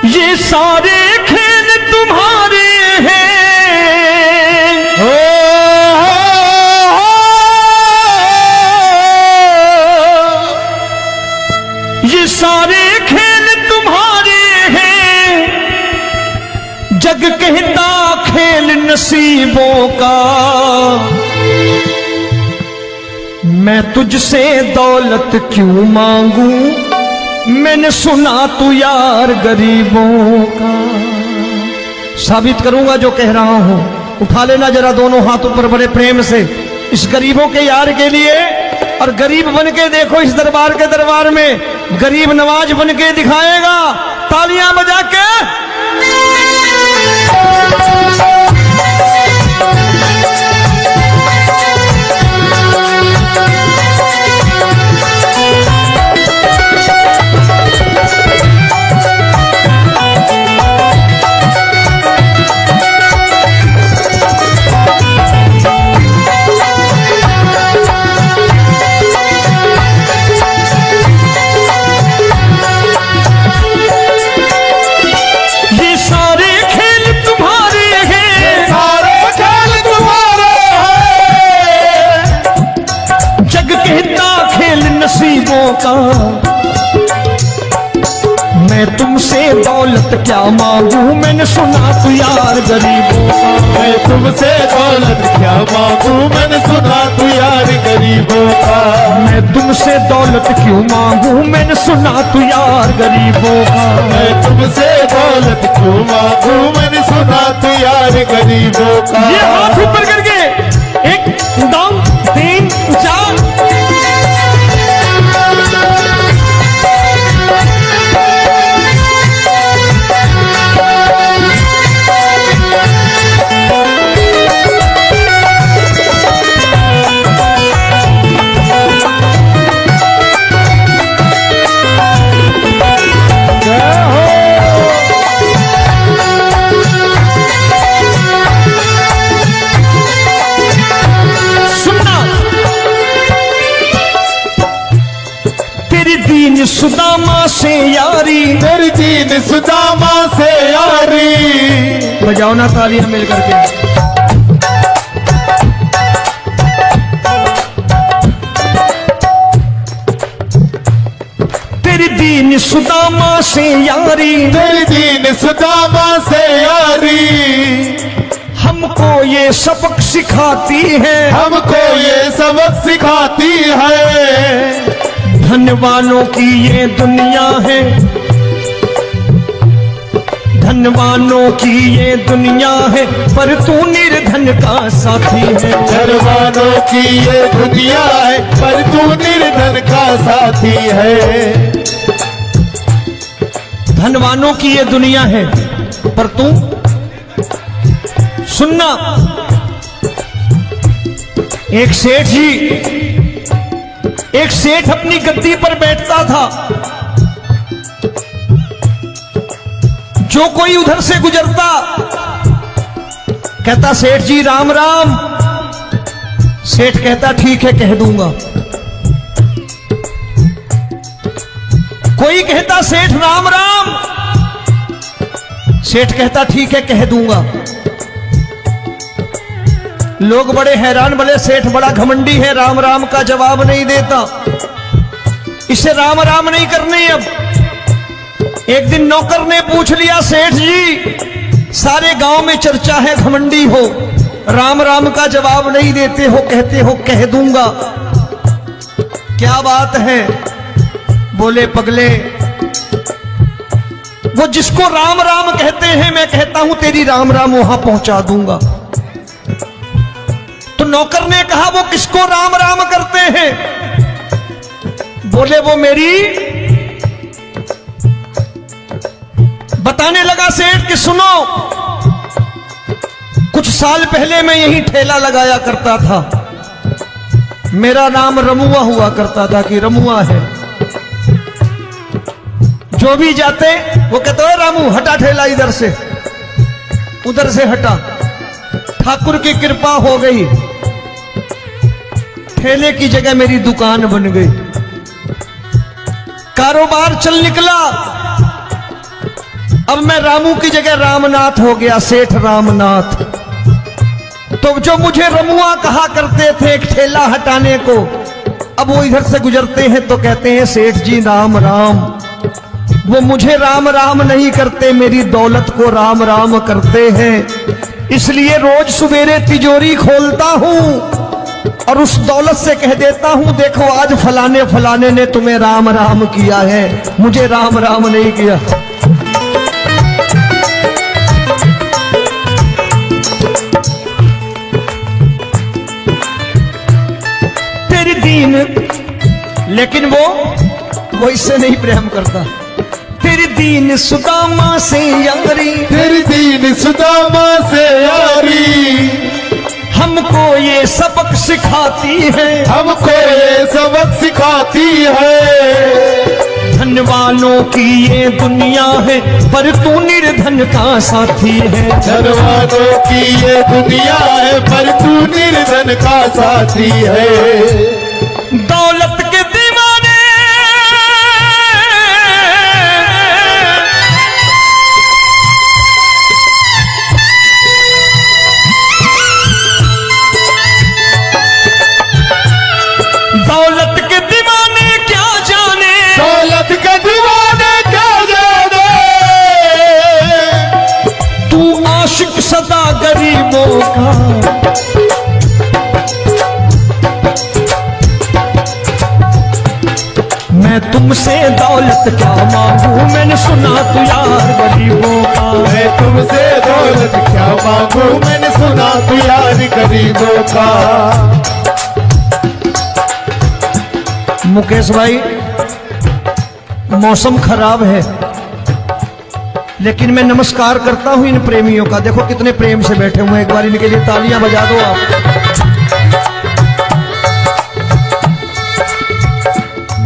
ये सारे खेल तुम्हारे हैं। ये सारे खेल तुम्हारे हैं। जग कहता खेल नसीबों का। मैं तुझसे दौलत क्यों मांगू, मैंने सुना तू यार गरीबों का। साबित करूंगा जो कह रहा हूं। उठा लेना जरा दोनों हाथों पर बड़े प्रेम से इस गरीबों के यार के लिए। और गरीब बन के देखो इस दरबार के दरबार में गरीब नवाज बन के दिखाएगा, तालियां बजा के। नसीबों का। मैं तुमसे दौलत क्या मांगू, मैंने सुना तू यार गरीबों का। मैं तुमसे दौलत क्या मांगू, मैंने सुना तू यार गरीबों का। मैं तुमसे दौलत क्यों मांगू, मैंने सुना तू यार गरीबों का। मैं तुमसे दौलत क्यों मांगू, मैंने सुना तू यार गरीबों का। ये हाथ ऊपर करके 1 2 3 4। दीन सुदामा से यारी, तेरी दीन सुदामा से यारी। बजाओ ना तालियां मिल करके। तेरी दीन सुदामा से यारी, तेरी दीन सुदामा से यारी। हमको ये सबक सिखाती है, हमको ये सबक सिखाती है। धनवानों की ये दुनिया है, धनवानों की ये दुनिया है, पर तू निर्धन का साथी है। धनवानों की ये दुनिया है, पर तू निर्धन का साथी है। धनवानों की ये दुनिया है, पर तू सुनना। एक सेठ अपनी गद्दी पर बैठता था। जो कोई उधर से गुजरता कहता सेठ जी राम राम। सेठ कहता ठीक है कह दूंगा। कोई कहता सेठ राम राम। सेठ कहता ठीक है कह दूंगा। लोग बड़े हैरान, बोले सेठ बड़ा घमंडी है, राम राम का जवाब नहीं देता, इसे राम राम नहीं करनी। अब एक दिन नौकर ने पूछ लिया सेठ जी सारे गांव में चर्चा है घमंडी हो, राम राम का जवाब नहीं देते हो, कहते हो कह दूंगा, क्या बात है? बोले पगले वो जिसको राम राम कहते हैं मैं कहता हूं तेरी राम राम वहां पहुंचा दूंगा। तो नौकर ने कहा वो किसको राम राम करते हैं? बोले वो मेरी। बताने लगा सेठ कि सुनो, कुछ साल पहले मैं यही ठेला लगाया करता था, मेरा नाम रमुआ हुआ करता था कि रमुआ है। जो भी जाते वो कहते हो रामू हटा ठेला इधर से, उधर से हटा। ठाकुर की कृपा हो गई, ठेले की जगह मेरी दुकान बन गई, कारोबार चल निकला। अब मैं रामू की जगह रामनाथ हो गया, सेठ रामनाथ। तो जो मुझे रमुआ कहा करते थे एक ठेला हटाने को, अब वो इधर से गुजरते हैं तो कहते हैं सेठ जी राम राम। वो मुझे राम राम नहीं करते, मेरी दौलत को राम राम करते हैं। इसलिए रोज सवेरे तिजोरी खोलता हूं और उस दौलत से कह देता हूं, देखो आज फलाने फलाने ने तुम्हें राम राम किया है, मुझे राम राम नहीं किया। तेरी दीन, लेकिन वो इससे नहीं प्रेम करता। तेरी दीन सुदामा से यारी, तेरी दीन सुदामा से यारी, हमको ये सबक सिखाती है, हमको ये सबक सिखाती है। धन वालों की ये दुनिया है, पर तू निर्धन का साथी है। धन वालों की ये दुनिया है, पर तू निर्धन का साथी है। दौलत के दीवाने दौलत के दीवाने क्या जाने, दौलत के दीवाने क्या जाने, तू आशिक सदा गरीबों का। मैं तुमसे दौलत क्या मांगू, मैंने सुना तू यार गरीबों का। मैं तुमसे दौलत क्या मांगू, मैंने सुना तू यार गरीबों का। मुकेश भाई, मौसम खराब है, लेकिन मैं नमस्कार करता हूं इन प्रेमियों का। देखो कितने प्रेम से बैठे हुए हैं, एक बार इनके लिए तालियां बजा दो आप।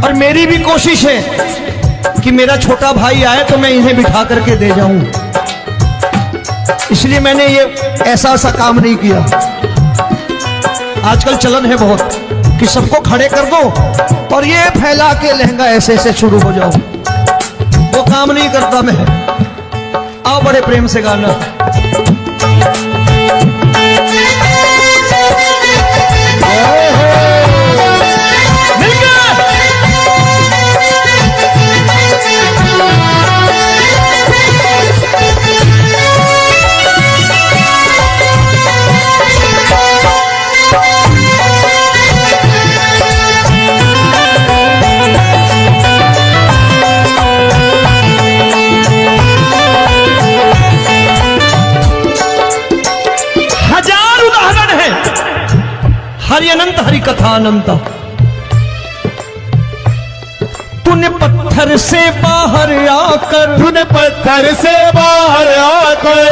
और मेरी भी कोशिश है कि मेरा छोटा भाई आए तो मैं इन्हें बिठा करके दे जाऊं, इसलिए मैंने ये ऐसा काम नहीं किया। आजकल चलन है बहुत कि सबको खड़े कर दो और ये फैला के लहंगा ऐसे ऐसे शुरू हो जाओ, वो काम नहीं करता मैं। आओ बड़े प्रेम से गाना। हरि अनंत हरि कथा अनंत। तूने पत्थर से बाहर आकर, तूने पत्थर से बाहर आकर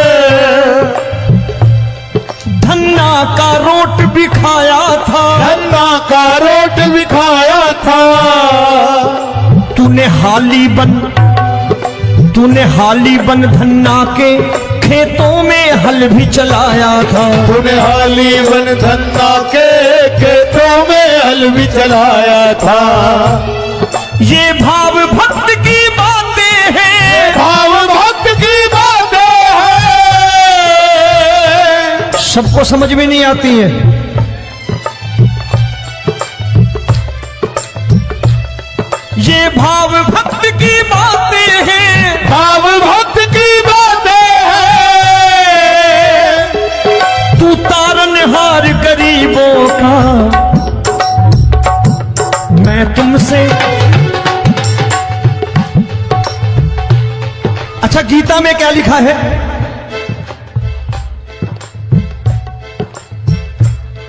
धन्ना का रोट भी खाया था, धन्ना का रोट भी खाया था। तूने हाली बन धन्ना के खेतों में हल भी चलाया था। तूने हाली बन धन्ना के खेतों में हल भी चलाया था। ये भाव भक्त की बातें हैं, भाव भक्त की बातें हैं, सबको समझ में नहीं आती है। ये भाव भक्त की बातें हैं, भाव भक्त की बातें हैं। तू तारनहार गरीबों का, मैं तुमसे। अच्छा, गीता में क्या लिखा है?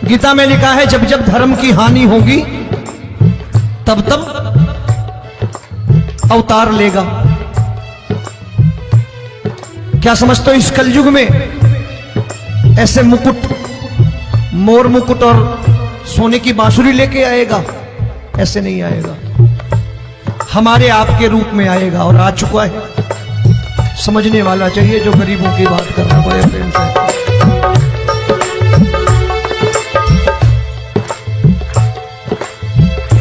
गीता में लिखा है जब जब धर्म की हानि होगी तब तब अवतार लेगा। क्या समझते हो, इस कलयुग में ऐसे मुकुट, मोर मुकुट और सोने की बांसुरी लेके आएगा? ऐसे नहीं आएगा, हमारे आपके रूप में आएगा और आ चुका है। समझने वाला चाहिए जो गरीबों की बात कर रहा है बड़े प्रेम से।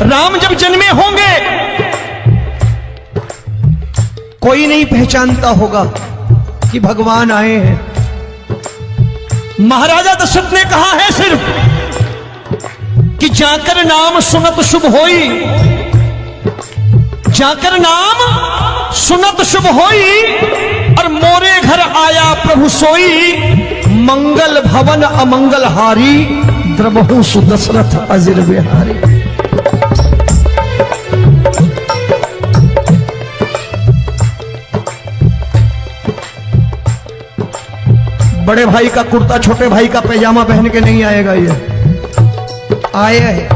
राम जब जन्मे होंगे कोई नहीं पहचानता होगा कि भगवान आए हैं। महाराजा दशरथ ने कहा है सिर्फ कि जाकर नाम सुनत शुभ होई, जाकर नाम सुनत शुभ होई, और मोरे घर आया प्रभु सोई, मंगल भवन अमंगल हारी, द्रबहु सुदशरथ अजिर बिहारी। बड़े भाई का कुर्ता छोटे भाई का पैजामा पहन के नहीं आएगा, ये आया है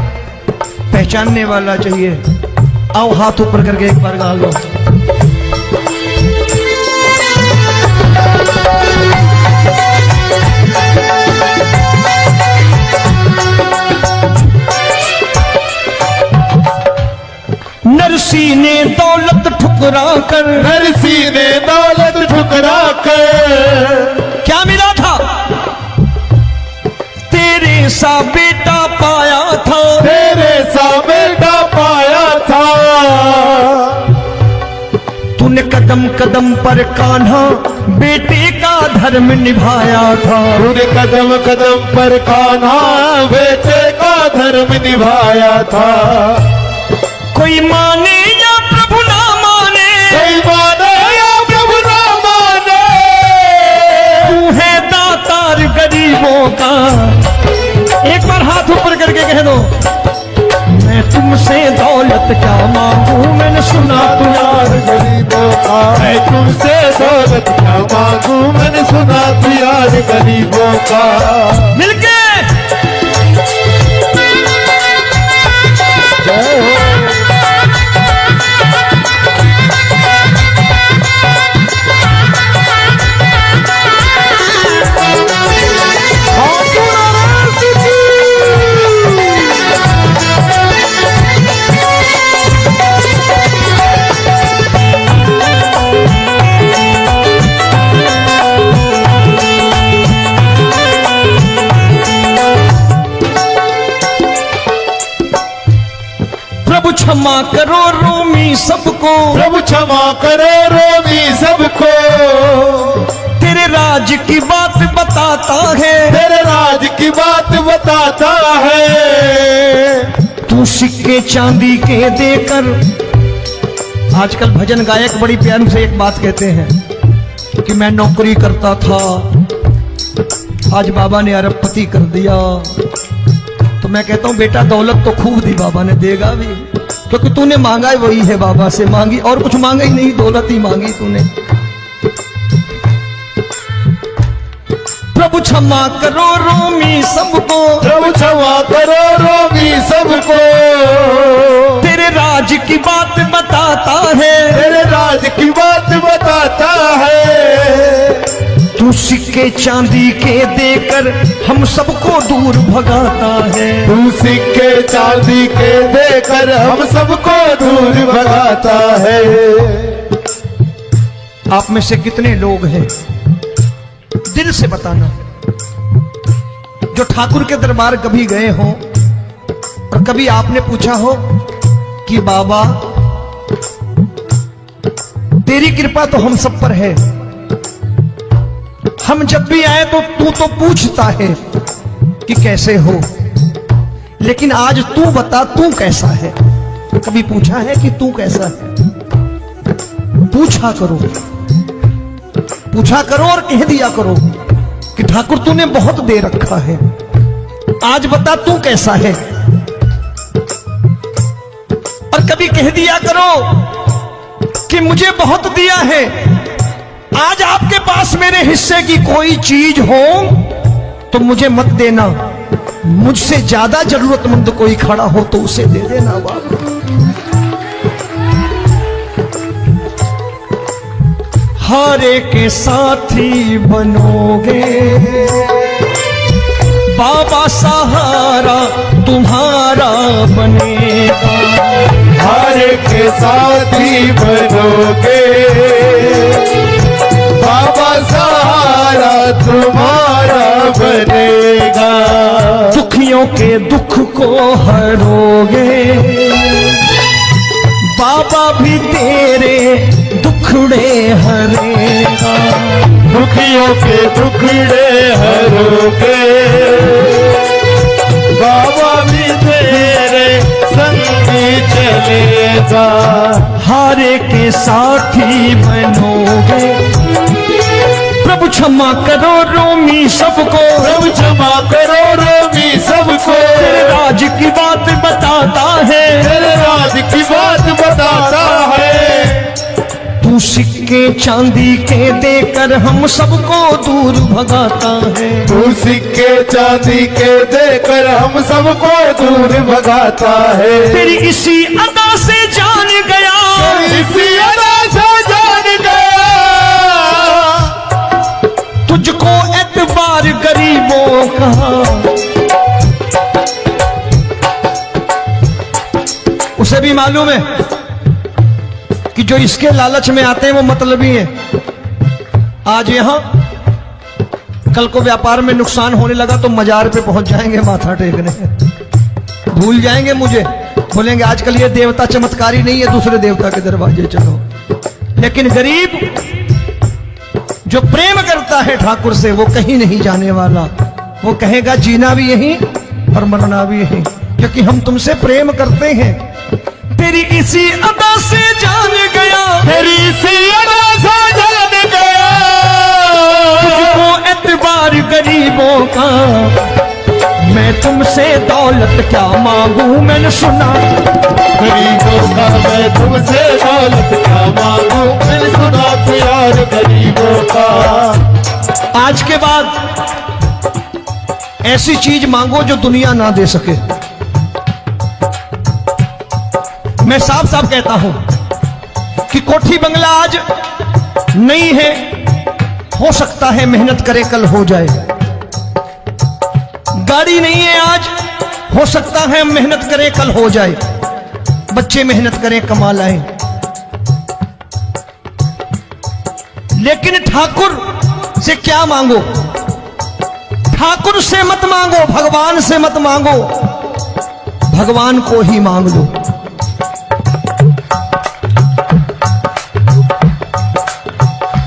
पहचानने वाला चाहिए। आओ हाथ ऊपर करके एक बार गा लो। नरसी ने दौलत ठुकरा कर, नरसी ने दौलत ठुकरा कर, क्या मिला था? तेरे सा बेटा पाया था, तेरे सा बेटा पाया था। तूने कदम कदम पर कान्हा बेटे का धर्म निभाया था, तूने कदम कदम पर कान्हा बेटे का धर्म निभाया था। कोई माने या प्रभु ना माने, कोई माने या प्रभु ना माने, तू है दातार गरीबों का। एक बार हाथ ऊपर करके कह दो, मैं तुमसे दौलत क्या मांगू, मैंने सुना तू यार गरीबों का। मैं तुमसे दौलत क्या मांगू, मैंने सुना तू यार गरीबों का। मिलके जय हो। प्रभु क्षमा करो रोमी सबको, प्रभु क्षमा करो रोमी सबको। तेरे राज की बात बताता है, तेरे राज की बात बताता है। तू सिक्के चांदी के देकर। आजकल भजन गायक बड़ी प्यार से एक बात कहते हैं कि मैं नौकरी करता था, आज बाबा ने अरबपति कर दिया। तो मैं कहता हूं बेटा दौलत तो खूब दी बाबा ने, देगा भी, क्योंकि तूने मांगा है वही है बाबा से मांगी, और कुछ मांगा ही नहीं, दौलत ही मांगी तूने। प्रभु क्षमा करो रोमी सबको, प्रभु क्षमा करो रोमी सबको। तेरे राज की बात बताता है, तेरे राज की बात बताता है। तू सिक्के चांदी के देकर हम सबको दूर भगाता है। तू सिक्के चांदी के देकर हम सबको दूर भगाता है। आप में से कितने लोग हैं, दिल से बताना, जो ठाकुर के दरबार कभी गए हो और कभी आपने पूछा हो कि बाबा तेरी कृपा तो हम सब पर है, हम जब भी आए तो तू तो पूछता है कि कैसे हो, लेकिन आज तू बता तू कैसा है। कभी पूछा है कि तू कैसा है? पूछा करो, पूछा करो और कह दिया करो कि ठाकुर तूने बहुत दे रखा है, आज बता तू कैसा है। और कभी कह दिया करो कि मुझे बहुत दिया है, आज आपके पास मेरे हिस्से की कोई चीज हो तो मुझे मत देना, मुझसे ज्यादा जरूरतमंद कोई खड़ा हो तो उसे दे देना बाबा। हारे के साथी बनोगे बाबा, सहारा तुम्हारा बनेगा। हारे के साथी बनोगे बाबा, सहारा तुम्हारा बनेगा। दुखियों के दुख को हरोगे बाबा, भी तेरे दुख दुखड़े हरेगा। दुखियों के दुखड़े हरोगे, बाबा भी तेरे संगी चलेगा। हारे के साथी बनोगे, प्रभु क्षमा करो रोमी सबको, प्रभु क्षमा करो रोमी सबको। तेरे राज की बात बताता है, तेरे राज की बात बताता है। तू सिक्के चांदी के देकर हम सबको दूर भगाता है। तू सिक्के चांदी के देकर हम सबको दूर भगाता है। तेरी इसी अदा से जान गया, इसी अदा से जान गया, तुझको एतबार गरीबों का। उसे भी मालूम है कि जो इसके लालच में आते हैं वो मतलबी हैं। आज यहां कल को व्यापार में नुकसान होने लगा तो मजार पे पहुंच जाएंगे माथा टेकने, भूल जाएंगे मुझे, बोलेंगे आजकल ये देवता चमत्कारी नहीं है, दूसरे देवता के दरवाजे चलो। लेकिन गरीब जो प्रेम करता है ठाकुर से वो कहीं नहीं जाने वाला, वो कहेगा जीना भी यहीं और मरना भी यहीं, क्योंकि हम तुमसे प्रेम करते हैं। तेरी इसी अदा से जान गया, तेरी इसी अदा से जान गया, तुझको एतबार गरीबों का। मैं तुमसे दौलत क्या मांगू, मैंने सुना गरीबों का। मैं तुमसे दौलत क्या मांगू, मैंने सुना प्यार गरीबों का। आज के बाद ऐसी चीज मांगो जो दुनिया ना दे सके। मैं साफ साफ कहता हूं कि कोठी बंगला आज नहीं है, हो सकता है मेहनत करे कल हो जाए। गाड़ी नहीं है आज, हो सकता है मेहनत करे कल हो जाए। बच्चे मेहनत करें कमा लाएं, लेकिन ठाकुर से क्या मांगो? ठाकुर से मत मांगो, भगवान से मत मांगो, भगवान को ही मांग लो।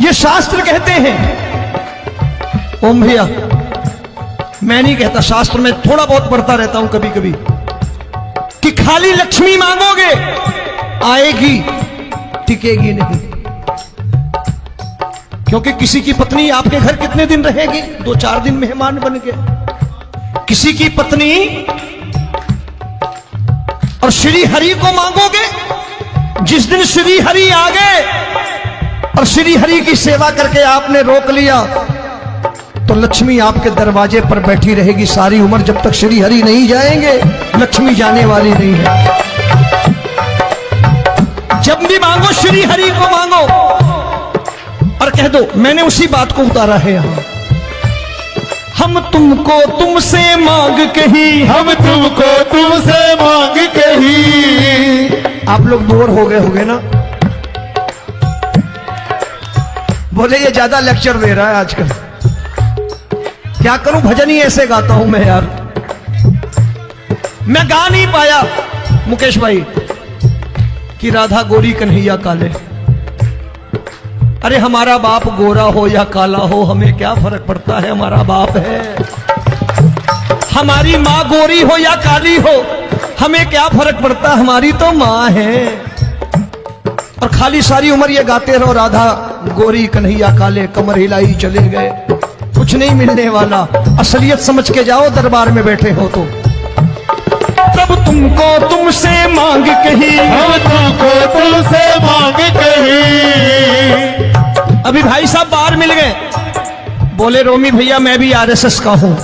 ये शास्त्र कहते हैं, ओम भैया मैं नहीं कहता, शास्त्र में थोड़ा बहुत पढ़ता रहता हूं कभी कभी, कि खाली लक्ष्मी मांगोगे आएगी, टिकेगी नहीं। क्योंकि किसी की पत्नी आपके घर कितने दिन रहेगी? 2-4 दिन मेहमान बन के। किसी की पत्नी और श्री हरि को मांगोगे, जिस दिन श्री हरि आ गए और श्री हरि की सेवा करके आपने रोक लिया तो लक्ष्मी आपके दरवाजे पर बैठी रहेगी सारी उम्र। जब तक श्री हरि नहीं जाएंगे लक्ष्मी जाने वाली नहीं है। जब भी मांगो श्री हरि को मांगो और कह दो मैंने उसी बात को उतारा है यहां। हम तुमको तुमसे मांग कही, हम तुमको तुमसे मांग कही। आप लोग बोर हो गए होंगे ना, बोले ये ज्यादा लेक्चर दे रहा है आजकल। क्या करूं, भजन ही ऐसे गाता हूं मैं यार। मैं गा नहीं पाया मुकेश भाई कि राधा गोरी कन्हैया काले। अरे हमारा बाप गोरा हो या काला हो हमें क्या फर्क पड़ता है, हमारा बाप है। हमारी माँ गोरी हो या काली हो हमें क्या फर्क पड़ता, हमारी तो माँ है। और खाली सारी उम्र ये गाते रहो राधा गोरी कन्हैया काले, कमर हिलाई चले गए, कुछ नहीं मिलने वाला। असलियत समझ के जाओ दरबार में बैठे हो तो। तब तुमको तुमसे मांग कही, हम तुमको तुमसे मांग कही। अभी भाई साहब बाहर मिल गए, बोले रोमी भैया मैं भी आरएसएस का हूं।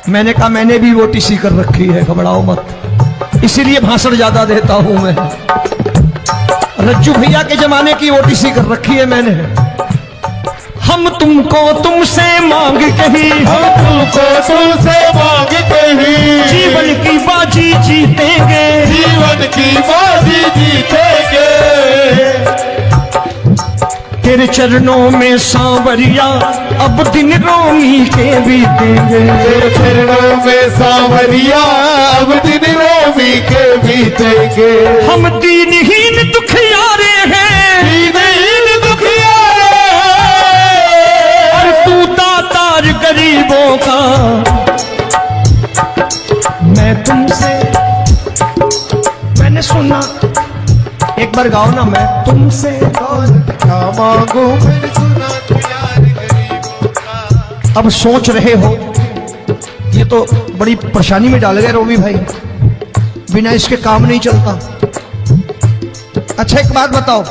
मैंने कहा मैंने भी ओटीसी कर रखी है, घबराओ मत, इसीलिए भाषण ज्यादा देता हूं मैं। रज्जू भैया के जमाने की ओटीसी कर रखी है मैंने। हम तुमको तुमसे मांग कही, हम तुमको तुमसे मांग कही। जीवन की बाजी जीतेंगे, जीवन की बाजी जीतेंगे। तेरे चरणों में सांवरिया अब दिन रोमी के बीतेंगे। तेरे चरणों में सांवरिया अब दिन रोमी के बीतेंगे। हम दीनहीन दुखियारे हैं, दीन बार गाओ ना, मैं तुमसे दौलत क्या मांगू मैंने सुना तू यार गरीबों का। अब सोच रहे हो, ये तो बड़ी परेशानी में डाल गए रोबी भाई, बिना इसके काम नहीं चलता। अच्छा एक बात बताओ,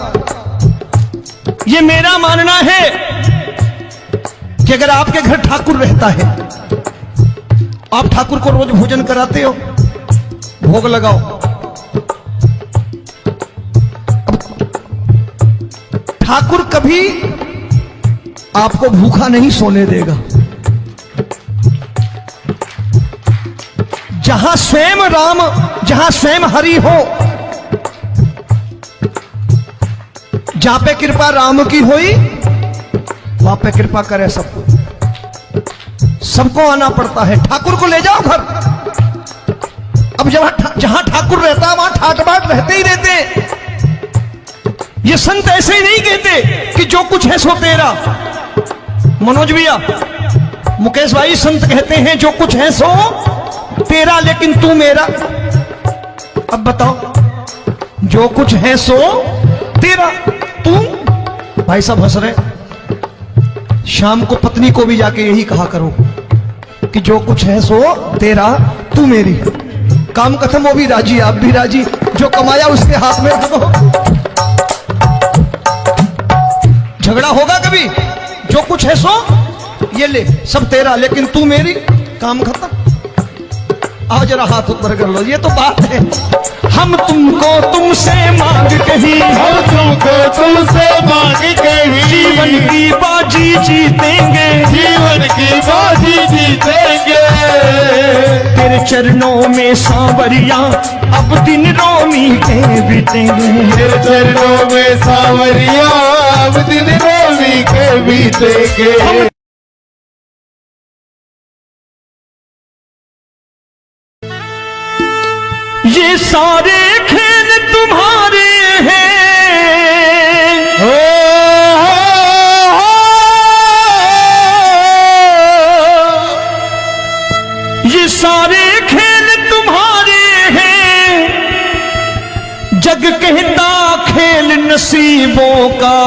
ये मेरा मानना है कि अगर आपके घर ठाकुर रहता है, आप ठाकुर को रोज भोजन कराते हो, भोग लगाओ, ठाकुर कभी आपको भूखा नहीं सोने देगा। जहां स्वयं राम, जहां स्वयं हरि हो, जहां पे कृपा राम की हुई, वहां पे कृपा करे सबको, सबको आना पड़ता है। ठाकुर को ले जाओ घर। अब जहां ठाकुर रहता है वहां ठाट बाट रहते ही रहते। ये संत ऐसे ही नहीं कहते कि जो कुछ है सो तेरा। मनोज भैया, मुकेश भाई, संत कहते हैं जो कुछ है सो तेरा लेकिन तू मेरा। अब बताओ, जो कुछ है सो तेरा, तू। भाई साहब हंस रहे। शाम को पत्नी को भी जाके यही कहा करो कि जो कुछ है सो तेरा, तू मेरी। काम खत्म, वो भी राजी, आप भी राजी, जो कमाया उसके हाथ में रख दो। झगड़ा होगा कभी? जो कुछ है सो ये ले, सब तेरा लेकिन तू मेरी, काम खत्म। आओ जरा हाथ ऊपर कर लो, ये तो बात है। हम तुमको तुमसे मांग कहीं, हम तुमको तुमसे मांग कहीं, जीवन की बाजी जीतेंगे, जीवन की बाजी जीतेंगे। तेरे चरणों में सांवरिया अब दिन रोमी के बीतेंगे, तेरे चरणों में सांवरिया अब दिन रोमी के बीतेंगे। ये सारे खेल तुम्हारे हैं, ये सारे खेल तुम्हारे हैं, जग कहता खेल नसीबों का।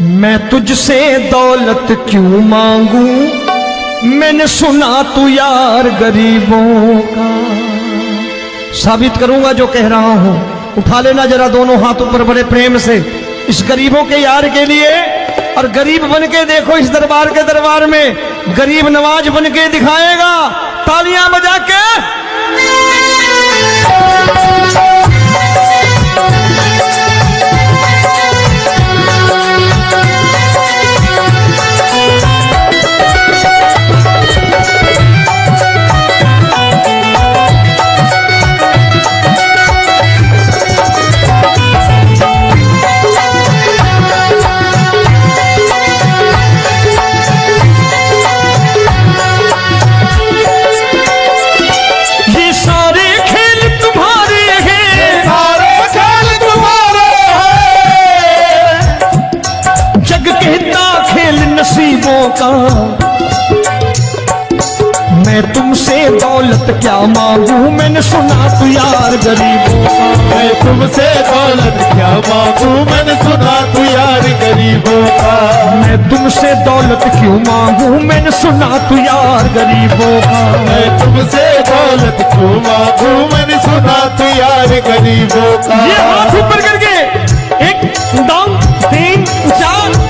मैं तुझसे दौलत क्यों मांगू, मैंने सुना तू यार गरीबों का। साबित करूंगा जो कह रहा हूं। उठा लेना जरा दोनों हाथ ऊपर बड़े प्रेम से, इस गरीबों के यार के लिए। और गरीब बन के देखो इस दरबार के दरबार में, गरीब नवाज बन के दिखाएगा, तालियां बजा के। नसीबों का। मैं तुमसे दौलत क्या मांगू, मैंने सुना तू यार गरीबों का। मैं तुमसे दौलत क्या मांगू, मैंने सुना तू यार गरीबों का। मैं तुमसे दौलत क्यों मांगू, मैंने सुना तू यार गरीबों का। मैं तुमसे दौलत क्यों मांगू, मैंने सुना तू यार गरीबों का। ये हाथ ऊपर करके, एक दो तीन चार।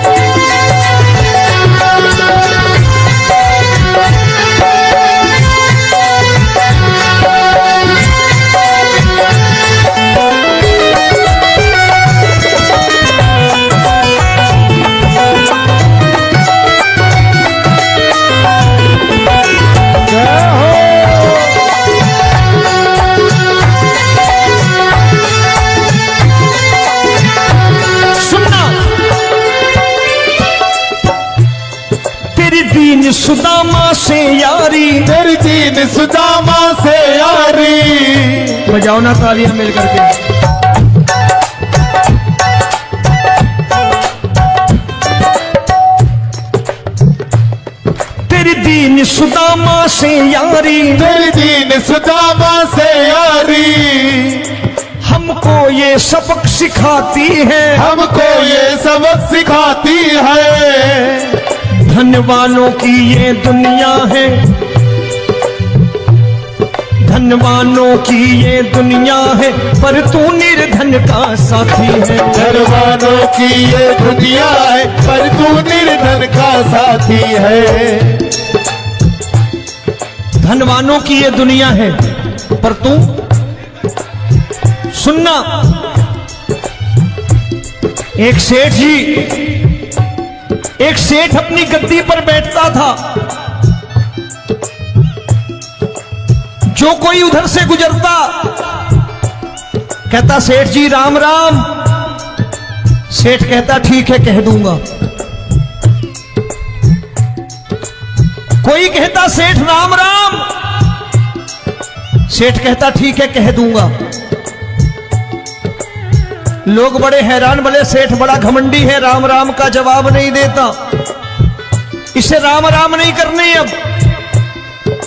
सुदामा से यारी, तेरी दीन सुदामा से यारी। बजाओ ना तालियां मिल करके। तेरी दीन सुदामा से यारी, तेरी दीन सुदामा से यारी। हमको ये सबक सिखाती है, हमको ये सबक सिखाती है। धनवानों की ये दुनिया है, धनवानों की ये दुनिया है, पर तू निर्धन का साथी है। धनवानों की ये दुनिया है, पर तू निर्धन का साथी है। धनवानों की ये दुनिया है, पर तू सुनना। एक सेठ जी, एक सेठ अपनी गद्दी पर बैठता था। जो कोई उधर से गुजरता कहता सेठ जी राम राम। सेठ कहता ठीक है कह दूंगा। कोई कहता सेठ राम राम। सेठ कहता ठीक है कह दूंगा। लोग बड़े हैरान, बोले सेठ बड़ा घमंडी है, राम राम का जवाब नहीं देता, इसे राम राम नहीं करनी। अब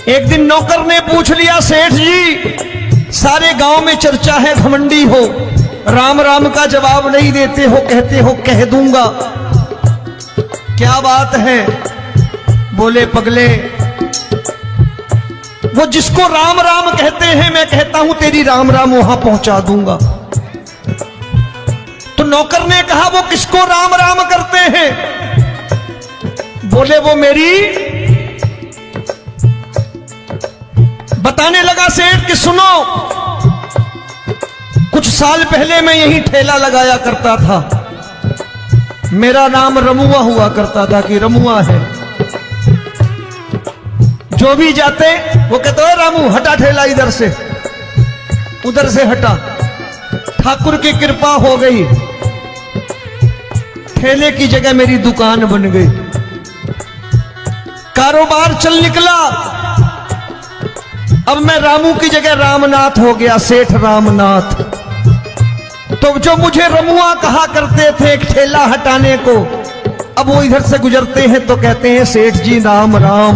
एक दिन नौकर ने पूछ लिया, सेठ जी सारे गांव में चर्चा है घमंडी हो, राम राम का जवाब नहीं देते हो, कहते हो कह दूंगा, क्या बात है? बोले पगले, वो जिसको राम राम कहते हैं मैं कहता हूं तेरी राम राम वहां पहुंचा दूंगा। तो नौकर ने कहा वो किसको राम राम करते हैं? बोले वो मेरी। बताने लगा सेठ कि सुनो, कुछ साल पहले मैं यही ठेला लगाया करता था, मेरा नाम रमुआ हुआ करता था कि रमुआ है। जो भी जाते वो कहते हो रामू हटा ठेला इधर से, उधर से हटा। ठाकुर की कृपा हो गई, ठेले की जगह मेरी दुकान बन गई, कारोबार चल निकला। अब मैं रामू की जगह रामनाथ हो गया, सेठ रामनाथ। तो जो मुझे रमुआ कहा करते थे एक ठेला हटाने को, अब वो इधर से गुजरते हैं तो कहते हैं सेठ जी राम राम।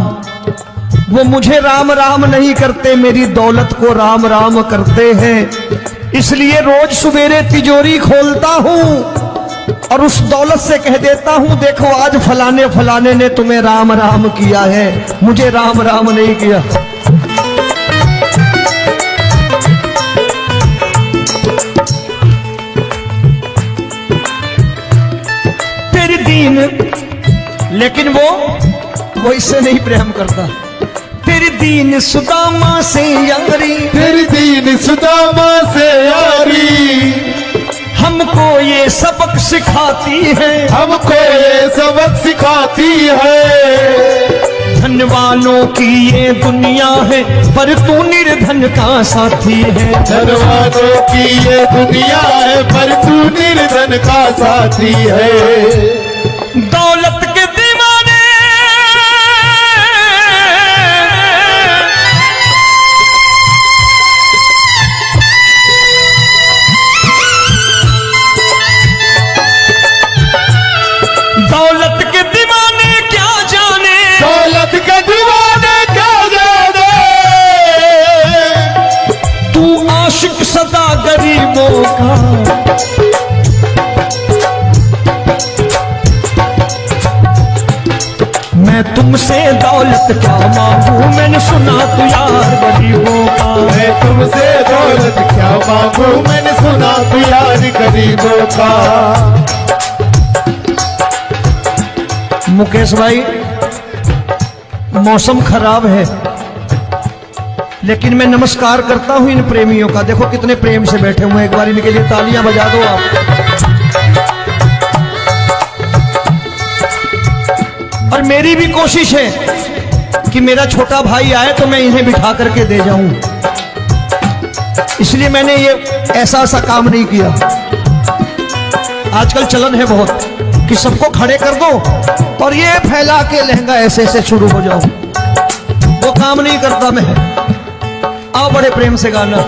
वो मुझे राम राम नहीं करते, मेरी दौलत को राम राम करते हैं। इसलिए रोज सवेरे तिजोरी खोलता हूं और उस दौलत से कह देता हूं देखो आज फलाने फलाने ने तुम्हें राम राम किया है, मुझे राम राम नहीं किया। तेरी दीन, लेकिन वो इससे नहीं प्रेम करता। तेरी दीन सुदामा से यारी, तेरी दीन सुदामा से यारी, हमको ये सबक सिखाती है, हमको ये सबक सिखाती है। धनवानों की ये दुनिया है, पर तू निर्धन का साथी है। धनवानों की ये दुनिया है, पर तू निर्धन का साथी है। दौलत के दीवाने दौलत के दीवाने क्या जाने, दौलत के दीवाने क्या जाने, तू आशिक सदा गरीबों का। मैं तुमसे दौलत क्या मांगू, मैंने सुना तू यार गरीबों का। मैं तुमसे दौलत क्या मांगू, मैंने सुना तू यार गरीबों का। मुकेश भाई मौसम खराब है, लेकिन मैं नमस्कार करता हूं इन प्रेमियों का। देखो कितने प्रेम से बैठे हुए हैं, एक बार इनके लिए तालियां बजा दो आप। और मेरी भी कोशिश है कि मेरा छोटा भाई आए तो मैं इन्हें बिठा करके दे जाऊं, इसलिए मैंने ये ऐसा काम नहीं किया। आजकल चलन है बहुत कि सबको खड़े कर दो और ये फैला के लहंगा ऐसे ऐसे शुरू हो जाओ, वो काम नहीं करता मैं। आओ बड़े प्रेम से गाना।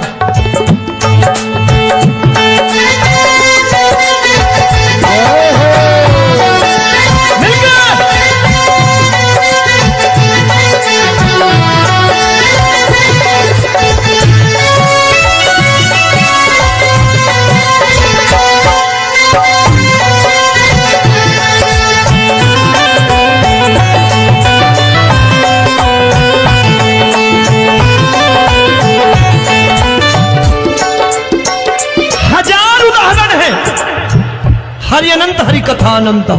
हरि अनंत हरि कथा अनंत।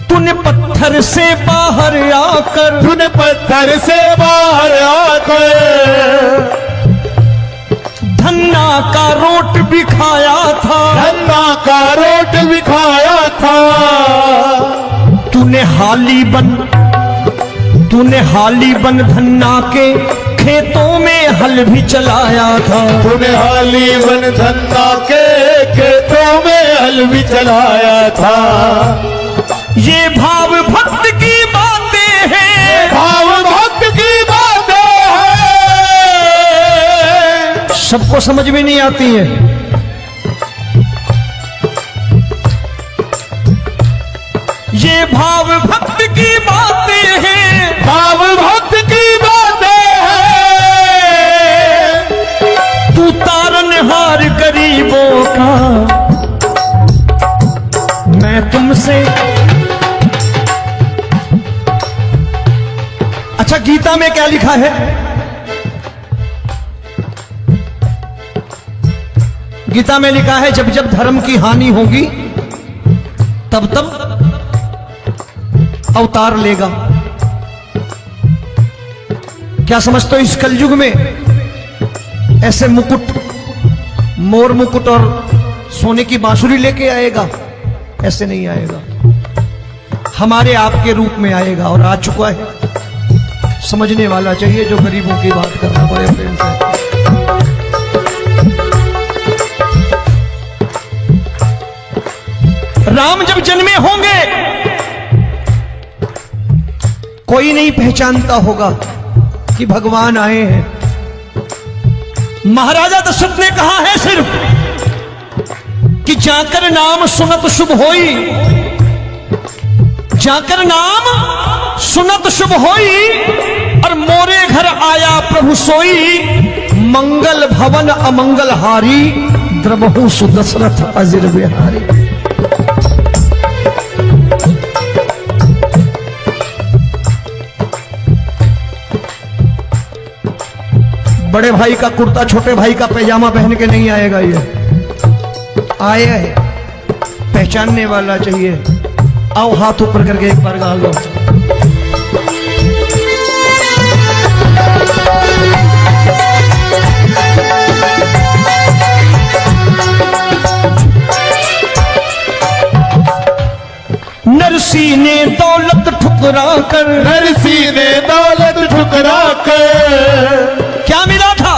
तूने पत्थर से बाहर आकर, तूने पत्थर से बाहर आकर धन्ना का रोट भी खाया था, धन्ना का रोट भी खाया था। तूने हाली बन धन्ना के खेतों में हल भी चलाया था। तूने हाली बन धन्ना के खेतों में हल भी चलाया था। ये भाव भक्त की बातें हैं, भाव भक्त की बातें हैं, सबको समझ में नहीं आती है। ये भाव भक्त की बातें हैं, भाव भक्त की बातें हैं। तू तारनहार गरीबों का, मैं तुमसे। अच्छा, गीता में क्या लिखा है? गीता में लिखा है जब जब धर्म की हानि होगी तब तब अवतार लेगा। क्या समझते हो, इस कलयुग में ऐसे मुकुट, मोर मुकुट और सोने की बांसुरी लेके आएगा? ऐसे नहीं आएगा, हमारे आपके रूप में आएगा और आ चुका है। समझने वाला चाहिए जो गरीबों की बात करना बड़े प्रेम से। राम जब जन्मे होंगे कोई नहीं पहचानता होगा कि भगवान आए हैं। महाराजा दशरथ ने कहा है सिर्फ कि जाकर नाम सुनत शुभ होई, जाकर नाम सुनत शुभ होई, और मोरे घर आया प्रभु सोई, मंगल भवन अमंगल हारी, द्रबहु सुदशरथ अजिर बिहारी। बड़े भाई का कुर्ता छोटे भाई का पैजामा पहन के नहीं आएगा, ये आया है, पहचानने वाला चाहिए। आओ हाथ ऊपर करके एक बार गा लो। नरसी ने दौलत ठुकरा कर, नरसी ने दौलत ठुकरा कर क्या मिला था?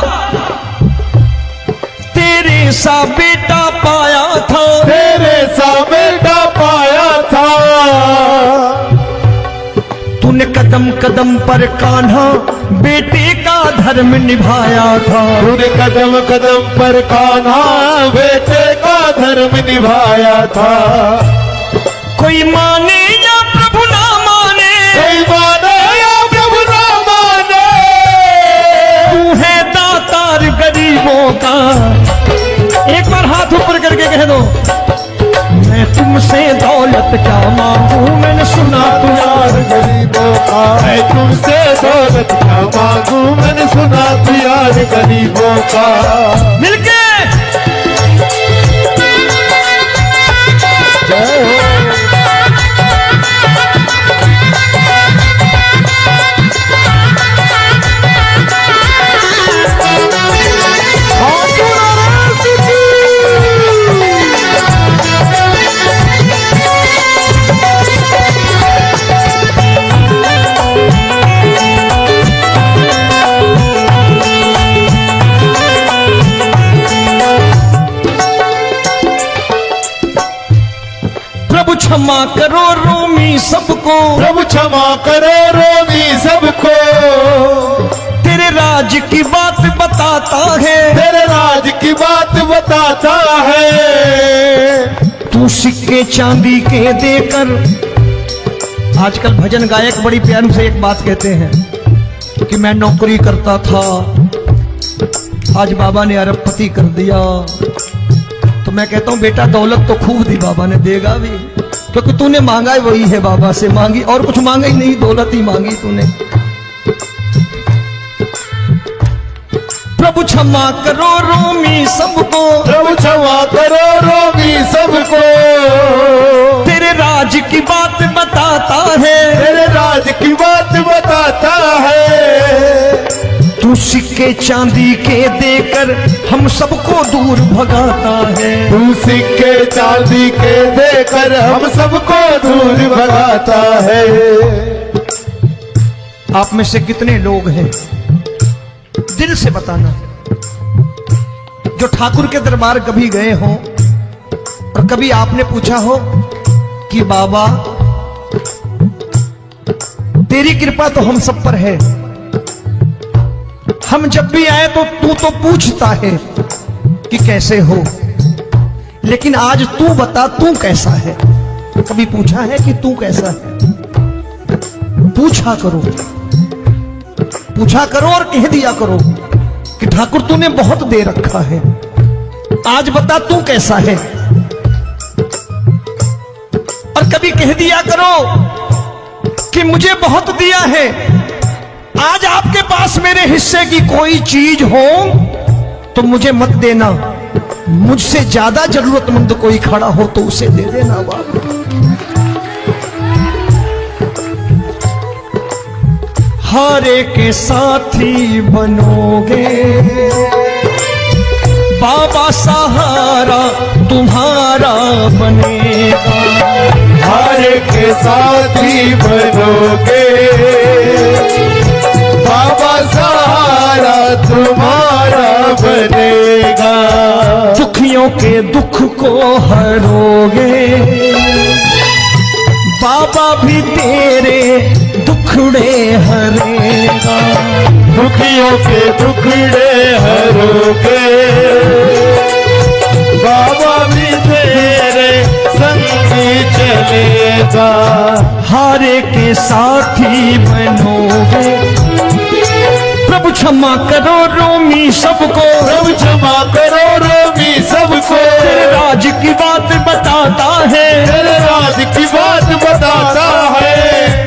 तेरे सा बेटा पाया था, तेरे सा बेटा पाया था। तूने कदम कदम पर कान्हा बेटे का धर्म निभाया था। तूने कदम कदम पर कान्हा बेटे का धर्म निभाया था। कोई माने या प्रभु ना माने, कोई माने या प्रभु ना माने, तू है दातार गरीबों का। एक बार हाथ ऊपर करके कह दो, मैं तुमसे दौलत क्या मांगू, मैंने सुना तू यार गरीबों का। मैं तुमसे दौलत क्या मांगू, मैंने सुना तू यार गरीबों का। मिलके जय हो। प्रभु क्षमा करो रोमी सबको, प्रभु क्षमा करो रोमी सबको। तेरे राज की बात बताता है, तेरे राज की बात बताता है। तू सिक्के चांदी के देकर। आजकल भजन गायक बड़ी प्यार से एक बात कहते हैं कि मैं नौकरी करता था, आज बाबा ने अरबपति कर दिया। तो मैं कहता हूं बेटा दौलत तो खूब दी बाबा ने, देगा भी, क्योंकि तूने मांगा है वही है बाबा से मांगी, और कुछ मांगा ही नहीं, दौलत ही मांगी तूने। प्रभु क्षमा करो रोमी सबको, प्रभु क्षमा करो सिक्के चांदी के देकर हम सबको दूर भगाता है। तू सिक्के चांदी के देकर हम सबको दूर भगाता है। आप में से कितने लोग हैं, दिल से बताना, जो ठाकुर के दरबार कभी गए हो और कभी आपने पूछा हो कि बाबा तेरी कृपा तो हम सब पर है, हम जब भी आए तो तू तो पूछता है कि कैसे हो, लेकिन आज तू बता तू कैसा है। कभी पूछा है कि तू कैसा है? पूछा करो, पूछा करो और कह दिया करो कि ठाकुर तूने बहुत दे रखा है, आज बता तू कैसा है। और कभी कह दिया करो कि मुझे बहुत दिया है, आज आपके पास मेरे हिस्से की कोई चीज हो तो मुझे मत देना, मुझसे ज्यादा जरूरतमंद कोई खड़ा हो तो उसे दे देना बाबा। हारे के साथी बनोगे बाबा, सहारा तुम्हारा बनेगा। हारे के साथी बनोगे बाबा, सहारा तुम्हारा बनेगा। दुखियों के दुख को हरोगे बाबा, भी तेरे दुखड़े हरेगा। दुखियों के दुखड़े हरोगे बाबा, भी तेरे संग चलेगा। हारे के साथी बनोगे, प्रभु क्षमा करो रोमी सबको, प्रभु क्षमा करो रोमी सबको। तेरे राज की बात बताता है, तेरे राज की बात बताता है।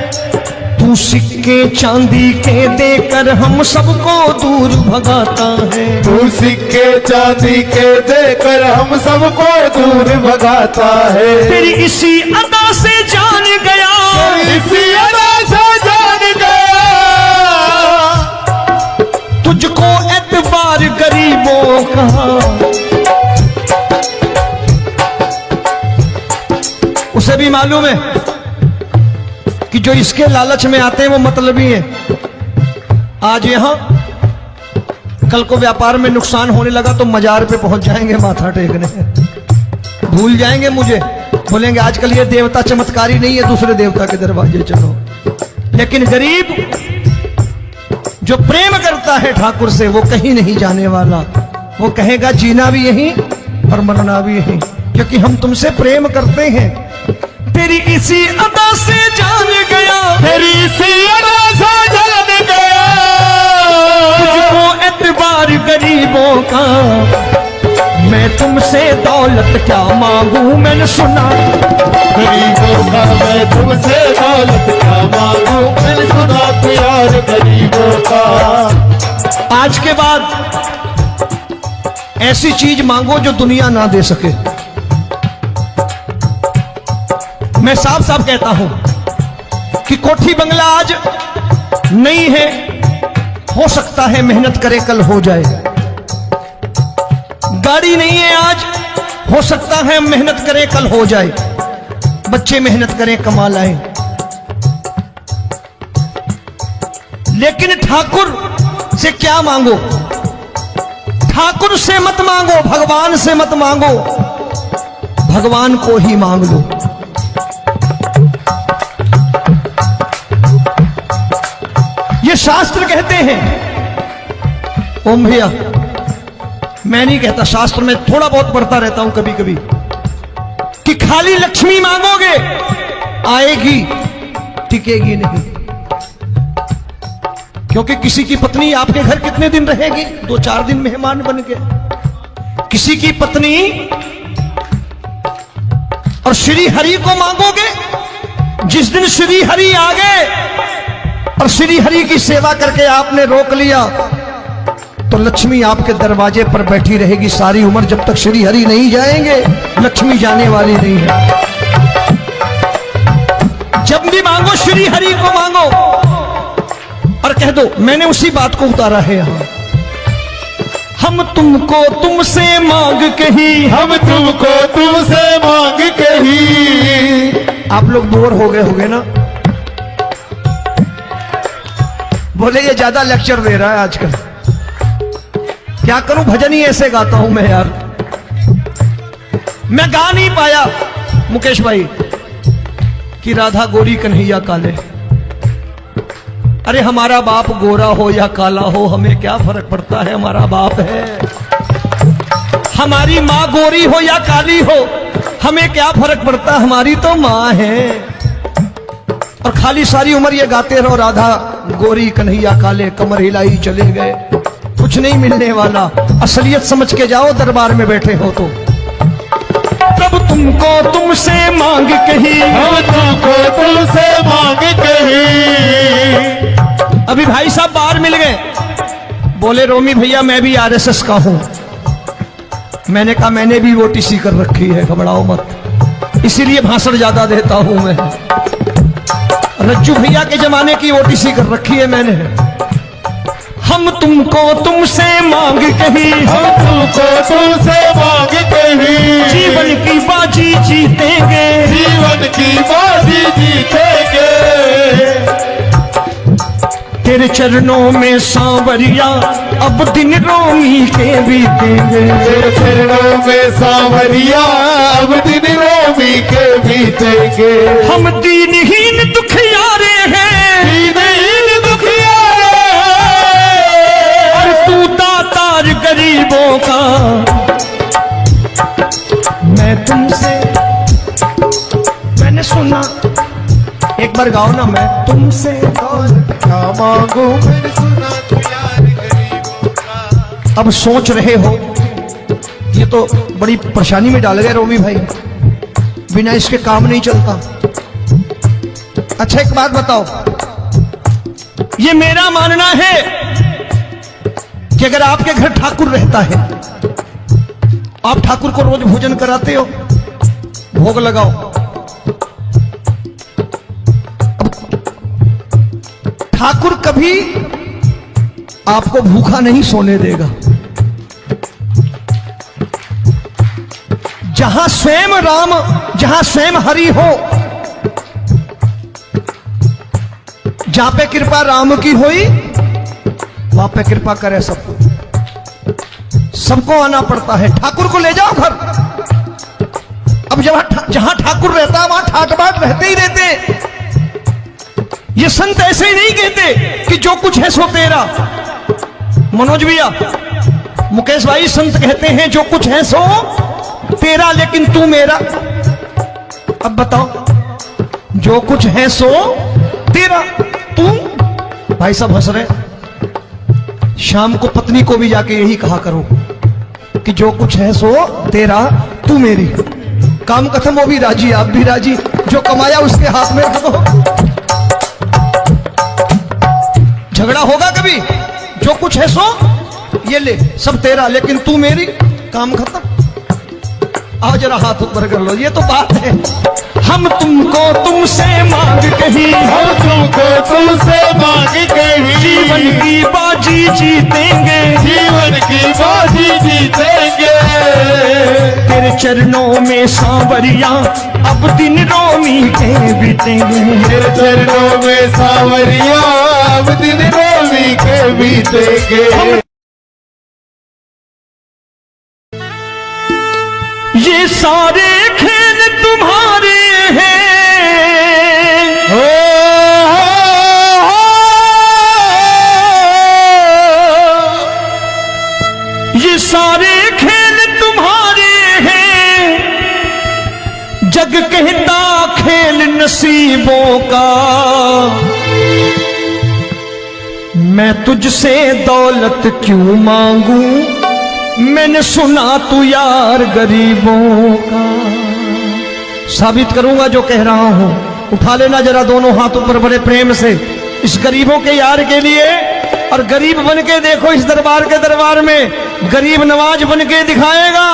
तू सिक्के चांदी के देकर हम सबको दूर भगाता है। तू सिक्के चांदी के देकर हम सबको दूर भगाता है। तेरी इसी अदा से जान गया, इसी अदा से जान गया, तुझको एतबार गरीबों का। उसे भी मालूम है कि जो इसके लालच में आते हैं वो मतलबी हैं। आज यहां कल को व्यापार में नुकसान होने लगा तो मजार पे पहुंच जाएंगे माथा टेकने, भूल जाएंगे मुझे, बोलेंगे आजकल ये देवता चमत्कारी नहीं है, दूसरे देवता के दरवाजे चलो। लेकिन गरीब जो प्रेम करता है ठाकुर से वो कहीं नहीं जाने वाला, वो कहेगा जीना भी यहीं और मरना भी यहीं, क्योंकि हम तुमसे प्रेम करते हैं। तेरी इसी अदा से जान गया, तेरी इसी अदा से जान गया, तुझको एतबार गरीबों का। मैं तुमसे दौलत क्या मांगू, मैंने सुना गरीबों का। मैं तुमसे दौलत क्या मांगू, मैंने सुना प्यार गरीबों का। आज के बाद ऐसी चीज मांगो जो दुनिया ना दे सके। मैं साफ साफ कहता हूं कि कोठी बंगला आज नहीं है, हो सकता है मेहनत करे कल हो जाए। गाड़ी नहीं है आज, हो सकता है मेहनत करें कल हो जाए। बच्चे मेहनत करें कमा लाएं, लेकिन ठाकुर से क्या मांगो? ठाकुर से मत मांगो, भगवान से मत मांगो, भगवान को ही मांग लो। ये शास्त्र कहते हैं। ओम भैया, मैं नहीं कहता, शास्त्र में थोड़ा बहुत पढ़ता रहता हूं कभी कभी, कि खाली लक्ष्मी मांगोगे आएगी, टिकेगी नहीं। क्योंकि किसी की पत्नी आपके घर कितने दिन रहेगी? 2-4 दिन मेहमान बन के। किसी की पत्नी और श्री हरि को मांगोगे, जिस दिन श्री हरि आ गए और श्री हरि की सेवा करके आपने रोक लिया तो लक्ष्मी आपके दरवाजे पर बैठी रहेगी सारी उम्र। जब तक श्री हरि नहीं जाएंगे लक्ष्मी जाने वाली नहीं है। जब भी मांगो श्री हरि को मांगो और कह दो मैंने उसी बात को उतारा है यहां। हम तुमको तुमसे मांग कही, हम तुमको तुमसे मांग कही। आप लोग बोर हो गए होंगे ना, बोले ये ज्यादा लेक्चर दे रहा है आजकल। क्या करूं, भजन ही ऐसे गाता हूं मैं यार। मैं गा नहीं पाया मुकेश भाई कि राधा गोरी कन्हैया काले। अरे हमारा बाप गोरा हो या काला हो, हमें क्या फर्क पड़ता है, हमारा बाप है। हमारी माँ गोरी हो या काली हो, हमें क्या फर्क पड़ता, हमारी तो माँ है। और खाली सारी उम्र ये गाते रहो राधा गोरी कन्हैया काले, कमर हिलाई चले गए, कुछ नहीं मिलने वाला। असलियत समझ के जाओ, दरबार में बैठे हो तो। तब तुमको तुमसे मांग कही, हम तुमको तुमसे मांग कही। अभी भाई साहब बाहर मिल गए, बोले रोमी भैया मैं भी आरएसएस का हूं। मैंने कहा मैंने भी ओटीसी कर रखी है, घबराओ मत, इसीलिए भाषण ज्यादा देता हूं मैं। रज्जू भैया के जमाने की ओटीसी कर रखी है मैंने। हम तुमको तुमसे मांग कही, हम तुमको तुमसे मांग कही। जीवन की बाजी जीतेंगे, जीवन की बाजी जीतेंगे। तेरे चरणों में सांवरिया अब दिन रोमी के बीतेंगे। तेरे चरणों में सांवरिया अब दिन रोमी के बीतेंगे। हम दीनहीन दुखियारे हैं, दीनहीन दुखियारे और तू दातार गरीबों का। मैं तुमसे, मैंने सुना, एक बार गाओ ना, मैं तुमसे क्या मांगू, मैंने सुना तू यार गरीबों का। अब सोच रहे हो, ये तो बड़ी परेशानी में डाल गए रोमी भाई, बिना इसके काम नहीं चलता। अच्छा एक बात बताओ, ये मेरा मानना है कि अगर आपके घर ठाकुर रहता है, आप ठाकुर को रोज भोजन कराते हो, भोग लगाओ, ठाकुर कभी आपको भूखा नहीं सोने देगा। जहां स्वयं राम, जहां स्वयं हरि हो, जहां पे कृपा राम की हुई, वहां पे कृपा करे सबको। सबको आना पड़ता है, ठाकुर को ले जाओ घर। अब जहां ठाकुर रहता है वहां ठाट बाट रहते ही रहते। ये संत ऐसे ही नहीं कहते कि जो कुछ है सो तेरा। मनोज भैया, मुकेश भाई, संत कहते हैं जो कुछ है सो तेरा, लेकिन तू मेरा। अब बताओ, जो कुछ है सो तेरा, तू। भाई साहब हंस रहे। शाम को पत्नी को भी जाके यही कहा करो कि जो कुछ है सो तेरा, तू मेरी। काम खत्म, वो भी राजी, आप भी राजी, जो कमाया उसके हाथ में रख दो। झगड़ा होगा कभी, जो कुछ है सो ये ले, सब तेरा, लेकिन तू मेरी, काम खत्म। आओ जरा हाथ ऊपर कर लो, ये तो बात है। हम तुमको तुमसे मांग कही, हम तुमको तुमसे मांग कही। जीवन की बाजी जीतेंगे, जीवन की बाजी जीतेंगे। तेरे चरणों में सांवरिया अब दिन रोमी के बीतेंगे। तेरे चरणों में सांवरिया अब दिन रोमी के बीतेंगे। ये सारे खेल तुम्हारे हैं, ये सारे खेल तुम्हारे हैं। जग कहता खेल नसीबों का, मैं तुझसे दौलत क्यों मांगू, मैंने सुना तू यार गरीबों का। साबित करूंगा जो कह रहा हूं। उठा लेना जरा दोनों हाथ ऊपर बड़े प्रेम से, इस गरीबों के यार के लिए। और गरीब बन के देखो, इस दरबार के दरबार में गरीब नवाज बन के दिखाएगा।